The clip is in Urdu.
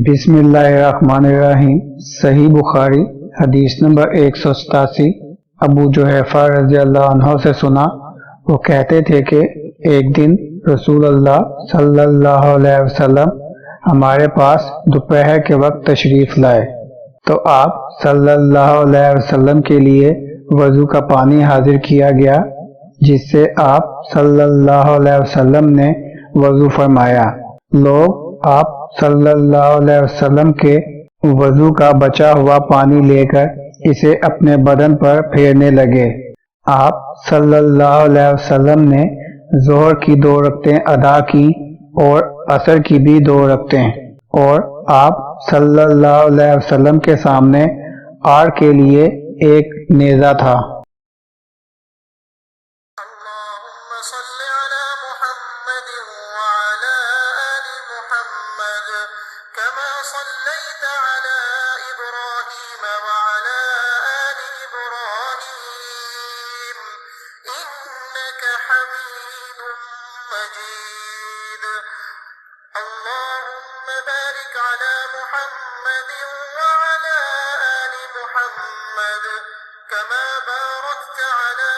بسم اللہ الرحمن الرحیم۔ صحیح بخاری حدیث نمبر 187۔ ابو جحیفہ رضی اللہ عنہ سے سنا، وہ کہتے تھے کہ ایک دن رسول اللہ صلی اللہ علیہ وسلم ہمارے پاس دوپہر کے وقت تشریف لائے تو آپ صلی اللہ علیہ وسلم کے لیے وضو کا پانی حاضر کیا گیا، جس سے آپ صلی اللہ علیہ وسلم نے وضو فرمایا۔ لوگ آپ صلی اللہ علیہ وسلم کے وضو کا بچا ہوا پانی لے کر اسے اپنے بدن پر پھیرنے لگے۔ آپ صلی اللہ علیہ وسلم نے ظہر کی 2 رکعتیں ادا کی اور عصر کی بھی 2 رکعتیں، اور آپ صلی اللہ علیہ وسلم کے سامنے آڑ کے لیے ایک نیزہ تھا۔ اللهم صل على محمد وعلى آل محمد كما صليت على إبراهيم وعلى آل إبراهيم إنك حميد مجيد اللهم بارك على محمد وعلى آل محمد كما باركت على